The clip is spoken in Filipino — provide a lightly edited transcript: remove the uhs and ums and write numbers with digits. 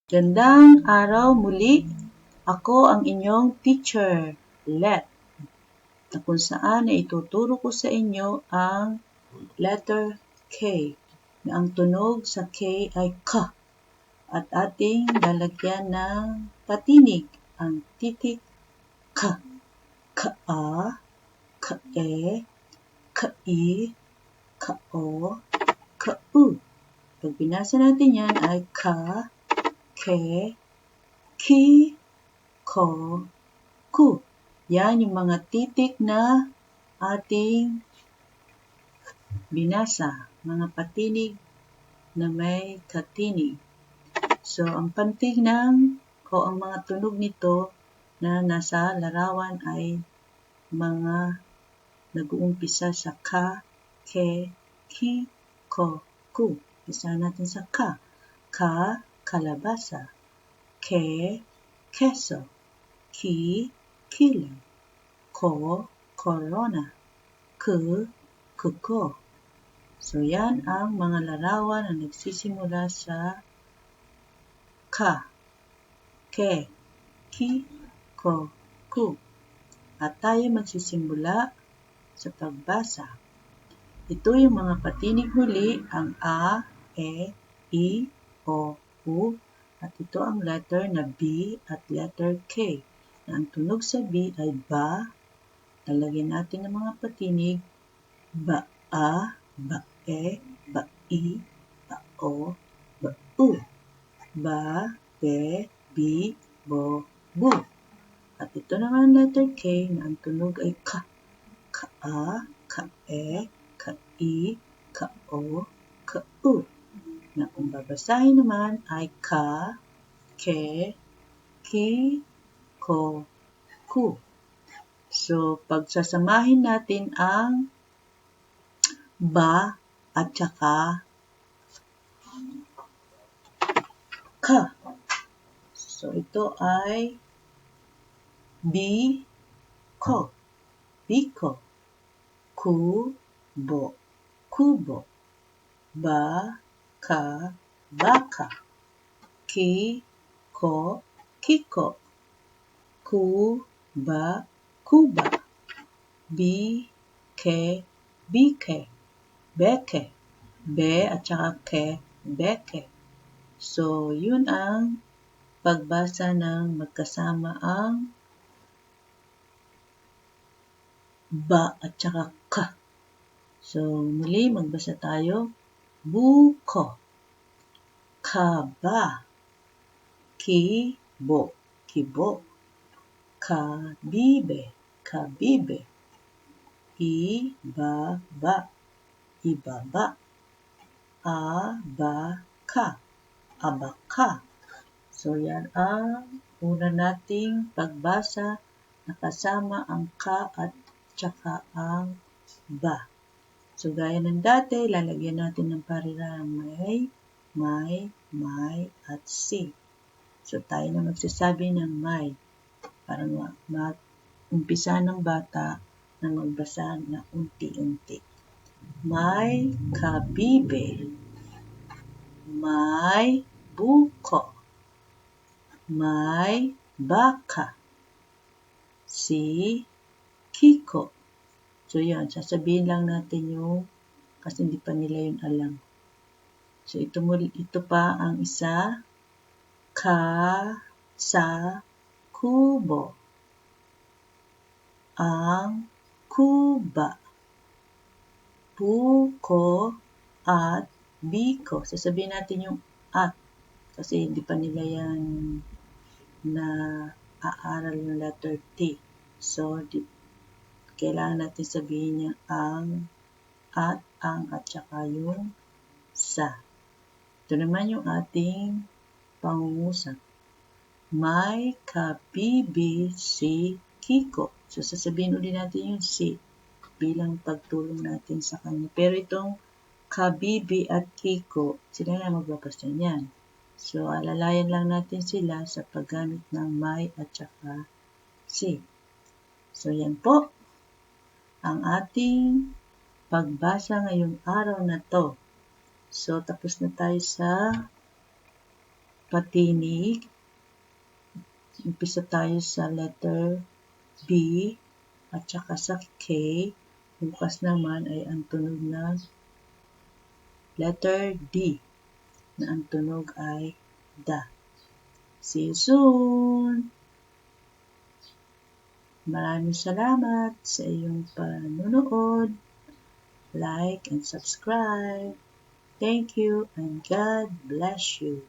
Gandang araw muli. Ako ang inyong teacher, Let, na kung saan ay ituturo ko sa inyo ang letter K, na ang tunog sa K ay K, at ating lalagyan ng patinig ang titik K, K-a, K-e, K-i, K-o, K-u. Pag binasa natin yan ay K, Ke, Ki, Ko, Ku. Yan yung mga titik na ating binasa, mga patinig na may katinig. So, ang pantig o ang mga tunog nito na nasa larawan ay mga nag-uumpisa sa Ka, Ke, Ki, Ko, Ku. Isa natin sa Ka. Ka, kalabasa. Ke, keso. Ki, kilo. Ko, corona. Ku, kuko. So, yan ang mga larawan na nagsisimula sa Ka, Ke, Ki, Ko, Ku. At tayo magsisimula sa pagbasa. Ito yung mga patinig huli, ang A, E, I, O, U, at ito ang letter na B at letter K. Na ang tunog sa B ay ba. Lalagyan natin ng mga patinig, ba-a, ba-e, ba-i, ba-o, ba-u. Ba, be, bi, bo, bu. At ito naman letter K na ang tunog ay ka. Ka-a, ka-e, ka-i, ka-o, ka-u. Na kung babasahin naman ay Ka, Ke, Ki, Ko, Ku. So, pagsasamahin natin ang ba at saka ka. So, ito ay bi-ko, biko. Ku-bo, kubo. Ba-ka, baka. Ki-ko, kiko. Ku-ba, kuba. Bi-ke, bike. Beke. Be at saka ke, beke. So, yun ang pagbasa ng magkasama ang ba at saka ka. So, muli magbasa tayo. Buko. Kaba. Kibo. Kibo. Kabibe. Kabibe. Ibaba. Ibaba. Abaka. Abaka. So, yan ang una nating pagbasa na kasama ang ka at tsaka ang ba. So, gaya ng dati, lalagyan natin ng parirang may, at si. So, tayo na magsasabi ng may para mag-umpisa ng bata na magbasa na unti-unti. May kabibe. May buko. May baka. Si Kiko. So, yan. Sasabihin lang natin yung kasi hindi pa nila yun alam. So, ito pa ang isa. Ka, sa, kubo. Ang kuba. Buko at biko. Sasabihin natin yung at kasi hindi pa nila yan na aaral ng letter T. So, kailangan natin sabihin niya ang at saka yung sa. Ito naman yung ating pangungusap. May kabibi si Kiko. So, sasabihin ulit natin yung si bilang pagtulong natin sa kanya. Pero itong kabibi at Kiko, sila na magbabasa niyan. So, alalayan lang natin sila sa paggamit ng may at saka si. So, yan po ang ating pagbasa ngayong araw na to. So, tapos na tayo sa patinig. Umpisa tayo sa letter B at saka sa K. Bukas naman ay ang tunog ng letter D na ang tunog ay da. See you soon! Maraming salamat sa iyong panunood. Like and subscribe. Thank you and God bless you.